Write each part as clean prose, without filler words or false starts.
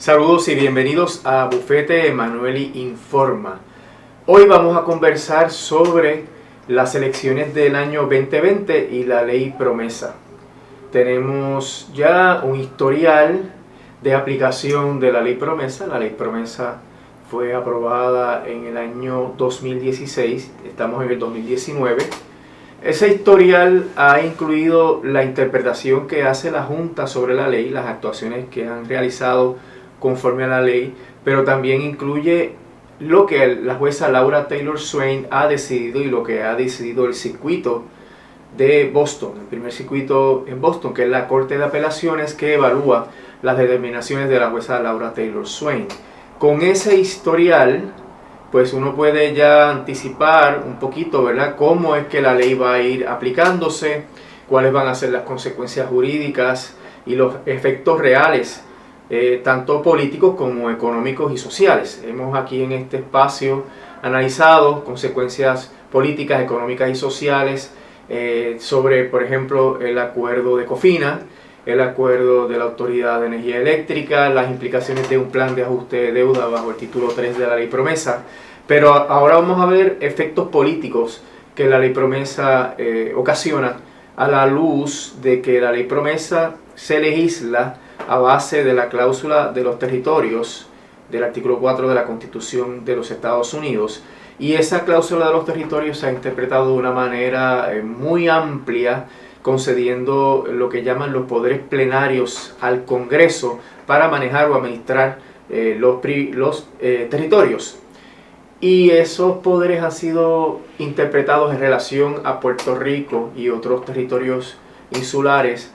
Saludos y bienvenidos a Bufete Emanueli Informa. Hoy vamos a conversar sobre las elecciones del año 2020 y la ley promesa. Tenemos ya un historial de aplicación de la ley promesa. La ley promesa fue aprobada en el año 2016, estamos en el 2019. Ese historial ha incluido la interpretación que hace la Junta sobre la ley, las actuaciones que han realizado conforme a la ley, pero también incluye lo que la jueza Laura Taylor Swain ha decidido y lo que ha decidido el circuito de Boston, el primer circuito en Boston, que es la Corte de Apelaciones que evalúa las determinaciones de la jueza Laura Taylor Swain. Con ese historial, pues uno puede ya anticipar un poquito, ¿verdad?, cómo es que la ley va a ir aplicándose, cuáles van a ser las consecuencias jurídicas y los efectos reales, tanto políticos como económicos y sociales. Hemos aquí en este espacio analizado consecuencias políticas, económicas y sociales sobre, por ejemplo, el acuerdo de COFINA, el acuerdo de la Autoridad de Energía Eléctrica, las implicaciones de un plan de ajuste de deuda bajo el título 3 de la ley promesa. Pero ahora vamos a ver efectos políticos que la ley promesa ocasiona a la luz de que la ley promesa se legisla a base de la cláusula de los territorios del artículo 4 de la Constitución de los Estados Unidos, y esa cláusula de los territorios se ha interpretado de una manera muy amplia, concediendo lo que llaman los poderes plenarios al Congreso para manejar o administrar los territorios. Y esos poderes han sido interpretados en relación a Puerto Rico y otros territorios insulares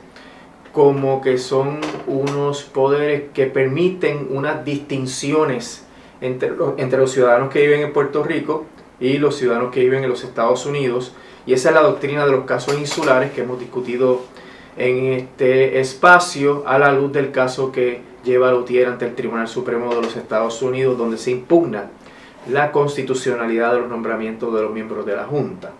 como que son unos poderes que permiten unas distinciones entre los ciudadanos que viven en Puerto Rico y los ciudadanos que viven en los Estados Unidos. Y esa es la doctrina de los casos insulares que hemos discutido en este espacio a la luz del caso que lleva Lutier ante el Tribunal Supremo de los Estados Unidos, donde se impugna la constitucionalidad de los nombramientos de los miembros de la Junta.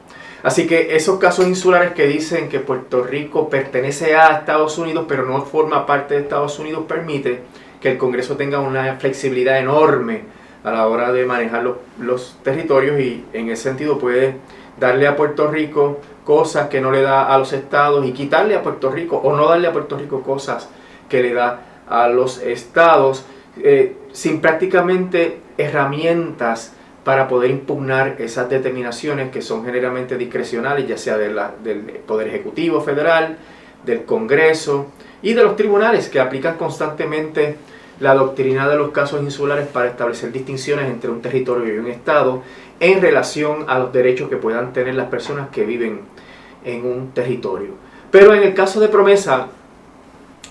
Así que esos casos insulares que dicen que Puerto Rico pertenece a Estados Unidos pero no forma parte de Estados Unidos, permite que el Congreso tenga una flexibilidad enorme a la hora de manejar los territorios, y en ese sentido puede darle a Puerto Rico cosas que no le da a los estados y quitarle a Puerto Rico o no darle a Puerto Rico cosas que le da a los estados, sin prácticamente herramientas para poder impugnar esas determinaciones que son generalmente discrecionales, ya sea del Poder Ejecutivo Federal, del Congreso y de los tribunales, que aplican constantemente la doctrina de los casos insulares para establecer distinciones entre un territorio y un estado en relación a los derechos que puedan tener las personas que viven en un territorio. Pero en el caso de promesa,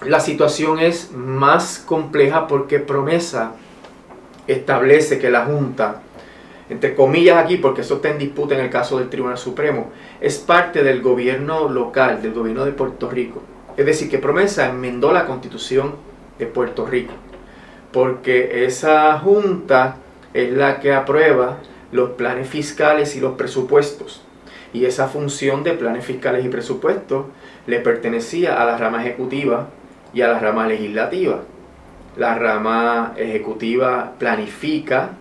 la situación es más compleja, porque promesa establece que la Junta, entre comillas aquí, porque eso está en disputa en el caso del Tribunal Supremo, es parte del gobierno local, del gobierno de Puerto Rico. Es decir, que promesa enmendó la Constitución de Puerto Rico, porque esa Junta es la que aprueba los planes fiscales y los presupuestos, y esa función de planes fiscales y presupuestos le pertenecía a la rama ejecutiva y a la rama legislativa. La rama ejecutiva planifica,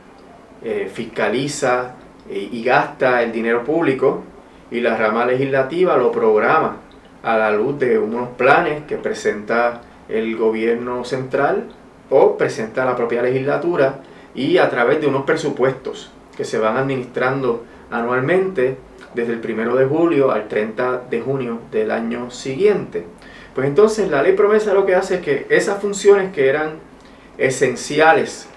fiscaliza y gasta el dinero público, y la rama legislativa lo programa a la luz de unos planes que presenta el gobierno central o presenta la propia legislatura, y a través de unos presupuestos que se van administrando anualmente desde el 1 de julio al 30 de junio del año siguiente. Pues entonces la ley promesa lo que hace es que esas funciones que eran esenciales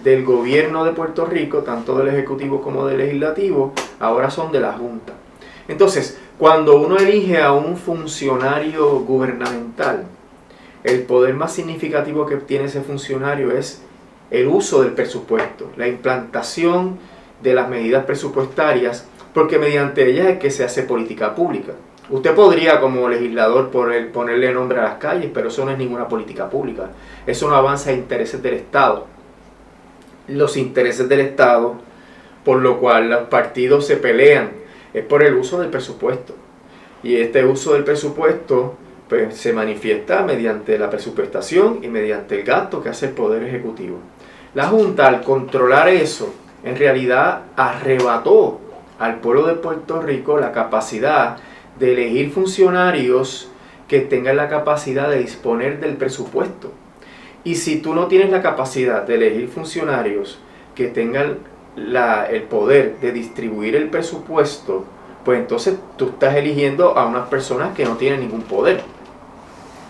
del gobierno de Puerto Rico, tanto del Ejecutivo como del Legislativo, ahora son de la Junta. Entonces, cuando uno elige a un funcionario gubernamental, el poder más significativo que tiene ese funcionario es el uso del presupuesto, la implantación de las medidas presupuestarias, porque mediante ellas es que se hace política pública. Usted podría, como legislador, ponerle nombre a las calles, pero eso no es ninguna política pública. Eso no avanza a intereses del Estado. Los intereses del Estado, por lo cual los partidos se pelean, es por el uso del presupuesto. Y este uso del presupuesto pues se manifiesta mediante la presupuestación y mediante el gasto que hace el Poder Ejecutivo. La Junta, al controlar eso, en realidad arrebató al pueblo de Puerto Rico la capacidad de elegir funcionarios que tengan la capacidad de disponer del presupuesto. Y si tú no tienes la capacidad de elegir funcionarios que tengan el poder de distribuir el presupuesto, pues entonces tú estás eligiendo a unas personas que no tienen ningún poder.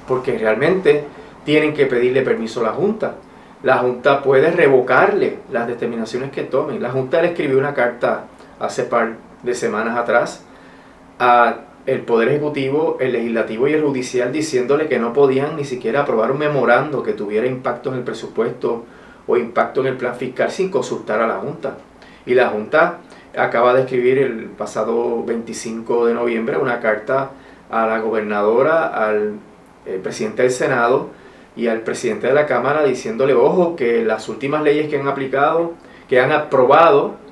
Porque realmente tienen que pedirle permiso a la Junta. La Junta puede revocarle las determinaciones que tomen. La Junta le escribió una carta hace par de semanas atrás a el Poder Ejecutivo, el Legislativo y el Judicial, diciéndole que no podían ni siquiera aprobar un memorando que tuviera impacto en el presupuesto o impacto en el plan fiscal sin consultar a la Junta. Y la Junta acaba de escribir el pasado 25 de noviembre una carta a la gobernadora, al presidente del Senado y al presidente de la Cámara diciéndole, ojo, que las últimas leyes que han aplicado, que han aprobado,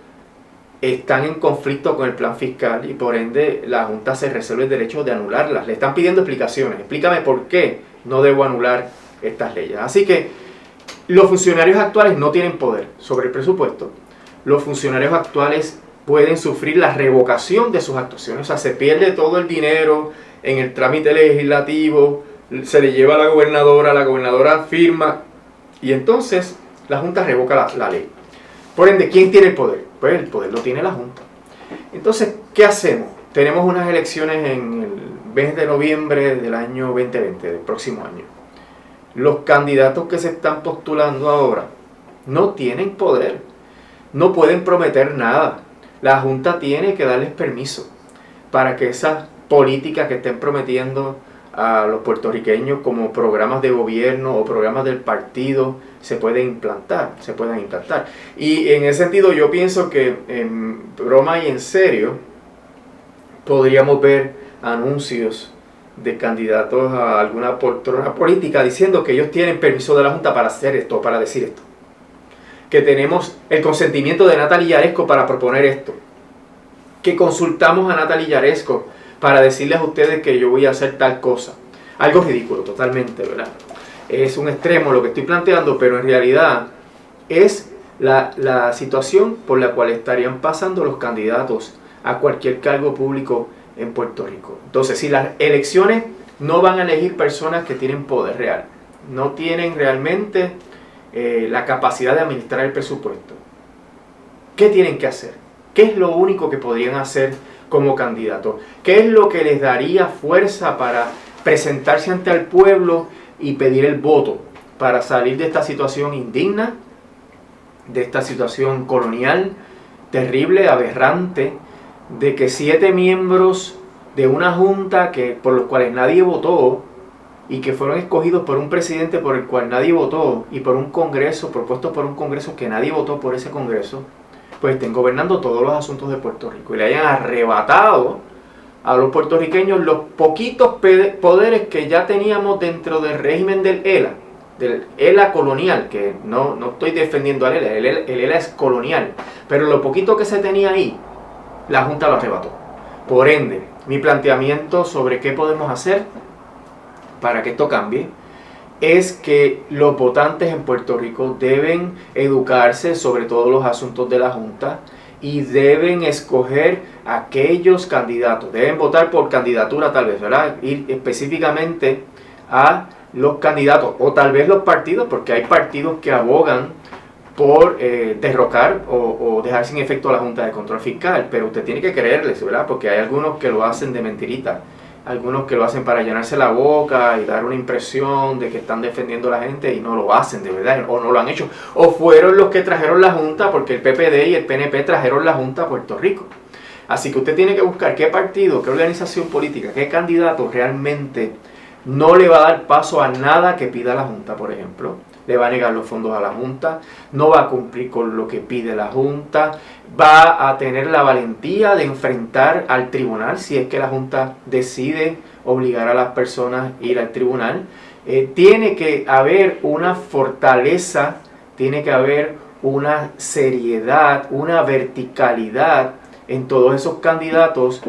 están en conflicto con el plan fiscal y por ende la Junta se reserva el derecho de anularlas. Le están pidiendo explicaciones. Explícame por qué no debo anular estas leyes. Así que los funcionarios actuales no tienen poder sobre el presupuesto. Los funcionarios actuales pueden sufrir la revocación de sus actuaciones. O sea, se pierde todo el dinero en el trámite legislativo, se le lleva a la gobernadora firma y entonces la Junta revoca la ley. Por ende, ¿quién tiene el poder? Pues el poder lo tiene la Junta. Entonces, ¿qué hacemos? Tenemos unas elecciones en el mes de noviembre del año 2020, del próximo año. Los candidatos que se están postulando ahora no tienen poder, no pueden prometer nada. La Junta tiene que darles permiso para que esas políticas que estén prometiendo a los puertorriqueños como programas de gobierno o programas del partido se pueden implantar. Y en ese sentido yo pienso que en broma y en serio podríamos ver anuncios de candidatos a alguna poltrona política diciendo que ellos tienen permiso de la Junta para hacer esto, para decir esto. Que tenemos el consentimiento de Natalie Yaresco para proponer esto. Que consultamos a Natalie Yaresco para decirles a ustedes que yo voy a hacer tal cosa. Algo ridículo, totalmente, ¿verdad? Es un extremo lo que estoy planteando, pero en realidad es la situación por la cual estarían pasando los candidatos a cualquier cargo público en Puerto Rico. Entonces, si las elecciones no van a elegir personas que tienen poder real, no tienen realmente la capacidad de administrar el presupuesto, ¿qué tienen que hacer? ¿Qué es lo único que podrían hacer como candidatos? ¿Qué es lo que les daría fuerza para presentarse ante el pueblo y pedir el voto para salir de esta situación indigna, de esta situación colonial, terrible, aberrante, de que 7 miembros de una junta por los cuales nadie votó y que fueron escogidos por un presidente por el cual nadie votó y por un congreso, propuestos por un congreso que nadie votó por ese congreso, pues estén gobernando todos los asuntos de Puerto Rico y le hayan arrebatado a los puertorriqueños los poquitos poderes que ya teníamos dentro del régimen del ELA colonial, que no estoy defendiendo al ELA, el ELA es colonial, pero lo poquito que se tenía ahí, la Junta lo arrebató. Por ende, mi planteamiento sobre qué podemos hacer para que esto cambie es que los votantes en Puerto Rico deben educarse sobre todos los asuntos de la Junta y deben escoger aquellos candidatos, deben votar por candidatura tal vez, ¿verdad? Ir específicamente a los candidatos o tal vez los partidos, porque hay partidos que abogan por derrocar o dejar sin efecto a la Junta de Control Fiscal, pero usted tiene que creerles, ¿verdad? Porque hay algunos que lo hacen de mentirita, algunos que lo hacen para llenarse la boca y dar una impresión de que están defendiendo a la gente y no lo hacen de verdad, o no lo han hecho, o fueron los que trajeron la Junta, porque el PPD y el PNP trajeron la Junta a Puerto Rico. Así que usted tiene que buscar qué partido, qué organización política, qué candidato realmente no le va a dar paso a nada que pida la Junta, por ejemplo. Le va a negar los fondos a la Junta, no va a cumplir con lo que pide la Junta, va a tener la valentía de enfrentar al tribunal si es que la Junta decide obligar a las personas a ir al tribunal. Tiene que haber una fortaleza, tiene que haber una seriedad, una verticalidad en todos esos candidatos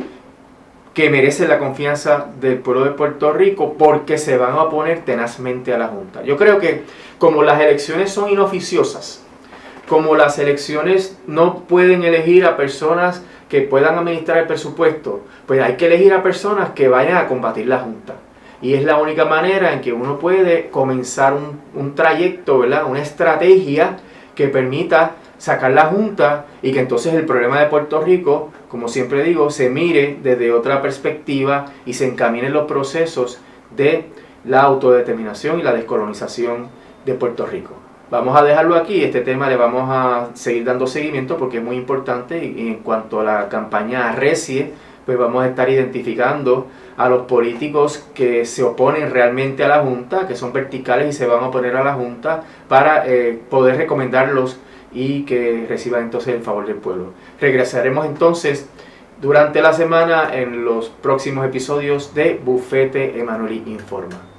que merecen la confianza del pueblo de Puerto Rico porque se van a oponer tenazmente a la Junta. Yo creo que como las elecciones son inoficiosas, como las elecciones no pueden elegir a personas que puedan administrar el presupuesto, pues hay que elegir a personas que vayan a combatir la Junta. Y es la única manera en que uno puede comenzar un trayecto, ¿verdad? Una estrategia que permita sacar la Junta y que entonces el problema de Puerto Rico, como siempre digo, se mire desde otra perspectiva y se encaminen los procesos de la autodeterminación y la descolonización de Puerto Rico. Vamos a dejarlo aquí, este tema le vamos a seguir dando seguimiento porque es muy importante y en cuanto a la campaña arrecie, pues vamos a estar identificando a los políticos que se oponen realmente a la Junta, que son verticales y se van a oponer a la Junta para poder recomendarlos y que reciban entonces el favor del pueblo. Regresaremos entonces durante la semana en los próximos episodios de Bufete Emanueli Informa.